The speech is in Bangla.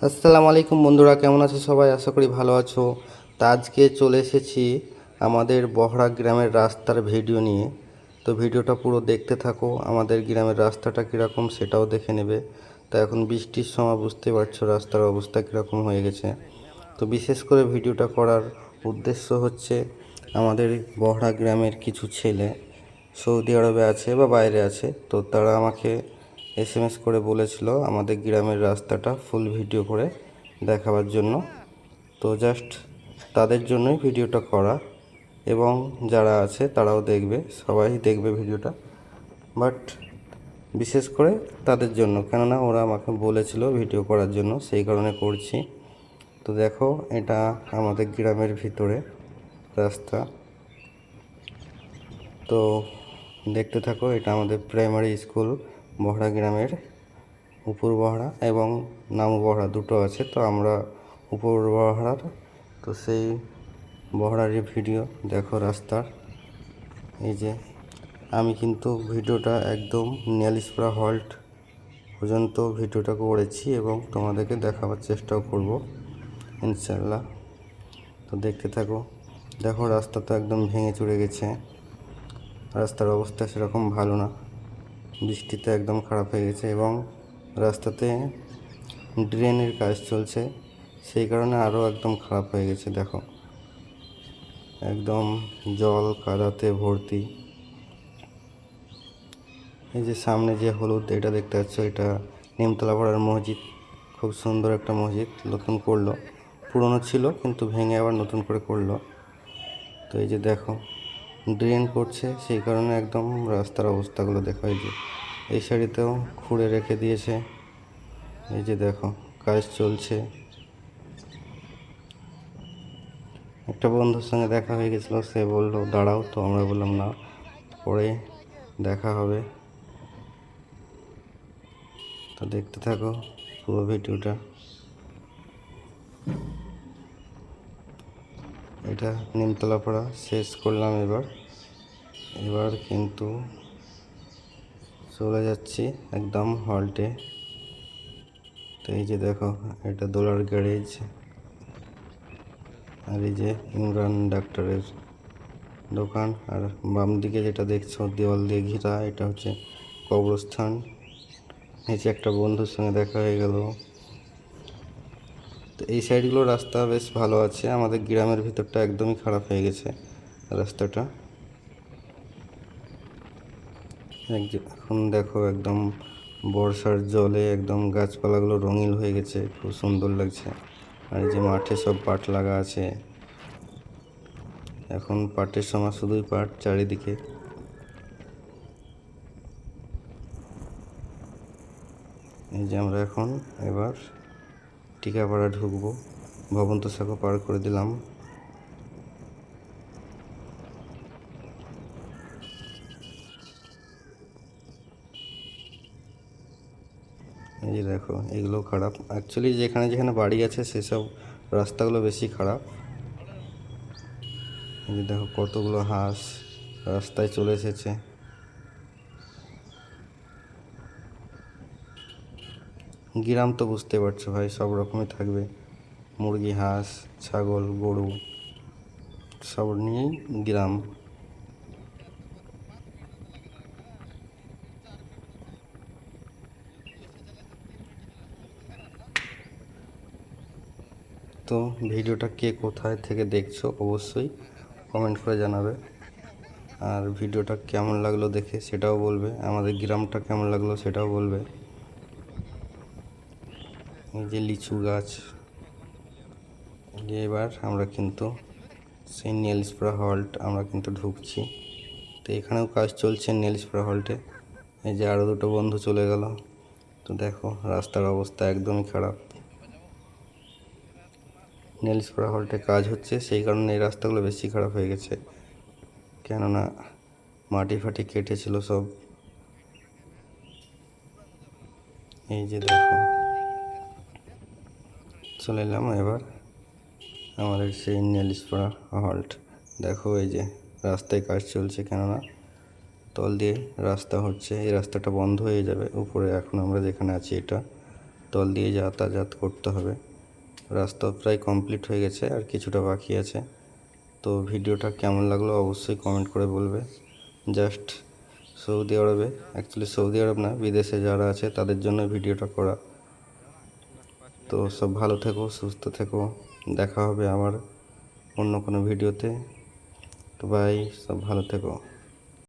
আসসালামু আলাইকুম বন্ধুরা, কেমন আছো সবাই? আশা করি ভালো আছো। তা আজকে চলে এসেছি আমাদের বহড়া গ্রামের রাস্তার ভিডিও নিয়ে। তো ভিডিওটা পুরো দেখতে থাকো। আমাদের গ্রামের রাস্তাটা কীরকম সেটাও দেখে নেবে। তা এখন বৃষ্টির সময় বুঝতে পারছো রাস্তার অবস্থা কীরকম হয়ে গেছে। তো বিশেষ করে ভিডিওটা করার উদ্দেশ্য হচ্ছে আমাদের বহড়া গ্রামের কিছু ছেলে সৌদি আরবে আছে বা বাইরে আছে, তো তারা আমাকে এসএমএস করে বলেছিল আমাদের গ্রামের রাস্তাটা ফুল ভিডিও করে দেখাবার জন্য। তো জাস্ট তাদের জন্যই ভিডিওটা করা, এবং যারা আছে তারাও দেখবে, সবাই দেখবে ভিডিওটা, বাট বিশেষ করে তাদের জন্য, কেননা ওরা আমাকে বলেছিল ভিডিও করার জন্য, সেই কারণে করছি। তো দেখো, এটা আমাদের গ্রামের ভিতরে রাস্তা। তো দেখতে থাকো। এটা আমাদের প্রাইমারি স্কুল বহড়া গ্রামের, উপর বহড়া এবং নাম বহড়া দুটো আছে। তো আমরা উপর বহড়ার, তো সেই বহড়ারই ভিডিও দেখো রাস্তার। এই যে আমি কিন্তু ভিডিওটা একদম নিয়ালিশপাড়া হল্ট পর্যন্ত ভিডিওটা করেছি এবং তোমাদেরকে দেখাবার চেষ্টাও করব ইনশাল্লাহ। তো দেখতে থাকো। দেখো রাস্তা তো একদম ভেঙে চুরে গেছে, রাস্তার অবস্থা সেরকম ভালো না, বৃষ্টিতে একদম খারাপ হয়ে গেছে, এবং রাস্তাতে ড্রেনের কাজ চলছে, সেই কারণে আরও একদম খারাপ হয়ে গেছে। দেখো একদম জল কাদাতে ভর্তি। এই যে সামনে যে হলুদ এটা দেখতে পাচ্ছ, এটা নিমতলা পাড়ার মসজিদ। খুব সুন্দর একটা মসজিদ, নতুন করলো, পুরনো ছিল কিন্তু ভেঙে আবার নতুন করে করলো। তো এই যে দেখো ড্রেন করছে, সেই কারণে একদম রাস্তার অবস্থাগুলো দেখো। এই যে এই সাইডেতেও খুঁড়ে রেখে দিয়েছে। এই যে দেখো কাজ চলছে। একটা বন্ধুর সঙ্গে দেখা হয়ে গেছিলো, সে বললো দাঁড়াও, তো আমরা বললাম না, পরে দেখা হবে। তো দেখতে থাকো পুরো ভিডিওটা। এটা নিমতলা পাড়া শেষ করলাম, এবার কিন্তু চলে যাচ্ছি একদম হল্টে। তো এই যে দেখো, এটা দোলার গ্যারেজ, আর এই যে ইমরান ডাক্তারের দোকান, আর বাম দিকে যেটা দেখছো দেওয়াল দিয়ে ঘিরা, এটা হচ্ছে কবরস্থান। এই যে একটা বন্ধুর সঙ্গে দেখা হয়ে গেল। তো এই সাইডগুলো রাস্তা বেশ ভালো আছে, আমাদের গ্রামের ভিতরটা একদমই খারাপ হয়ে গেছে রাস্তাটা। এখন দেখো একদম বর্ষার জলে একদম গাছপালাগুলো রঙিন হয়ে গেছে, খুব সুন্দর লাগছে। আর এই যে মাঠে সব পাট লাগা আছে, এখন পাটের সময়, শুধুই পাট চারিদিকে। এই যে আমরা এখন এবার টিকাপাড়া ঢুকবো, ভবন্ত শাখা পার করে দিলাম। এই যে দেখো এগুলো খারাপ, অ্যাকচুয়ালি যেখানে যেখানে বাড়ি আছে সেসব রাস্তাগুলো বেশি খারাপ। এই যে দেখো কতগুলো হাঁস রাস্তায় চলে এসেছে। গ্রাম তো বুঝতে পারছো ভাই, সব রকমই থাকবে, মুরগি, হাঁস, ছাগল, গরু, সব নিয়েই গ্রাম। তো ভিডিওটা কে কোথায় থেকে দেখছো অবশ্যই কমেন্ট করে জানাবে, আর ভিডিওটা কেমন লাগলো দেখে সেটাও বলবে, আমাদের গ্রামটা কেমন লাগলো সেটাও বলবে। এই যে লিচু গাছ। এবার আমরা কিন্তু সেই নিয়ালিশপাড়া হল্ট আমরা কিন্তু ঢুকছি। তো এখানেও কাজ চলছে নিয়ালিশপাড়া হল্টে। এই যে আরও দুটো বন্ধু চলে গেল। তো দেখো রাস্তার অবস্থা একদমই খারাপ, নিয়ালিশপাড়া হল্টে কাজ হচ্ছে, সেই কারণে এই রাস্তাগুলো বেশি খারাপ হয়ে গেছে, কেননা মাটি ফাটি কেটেছিল সব। এই যে দেখো চলে এলাম এবার আমাদের সেই নিয়ালিশপাড়া হল্ট। দেখো এই যে রাস্তায় কাজ চলছে, কেননা তল দিয়ে রাস্তা হচ্ছে, এই রাস্তাটা বন্ধ হয়ে যাবে উপরে, এখন আমরা যেখানে আছি এটা। তো জল দিয়ে যাতায়াত করতে হবে। রাস্তা প্রায় কমপ্লিট হয়ে গেছে, আর কিছুটা বাকি আছে। তো ভিডিওটা কেমন লাগলো অবশ্যই কমেন্ট করে বলবে। জাস্ট সৌদি আরবে, অ্যাকচুয়ালি সৌদি আরব না, বিদেশে যারা আছে তাদের জন্য ভিডিওটা করা। তো সব ভালো থেকো, সুস্থ থেকো, দেখা হবে আমার অন্য কোনো ভিডিওতে। তো ভাই, সব ভালো থেকো।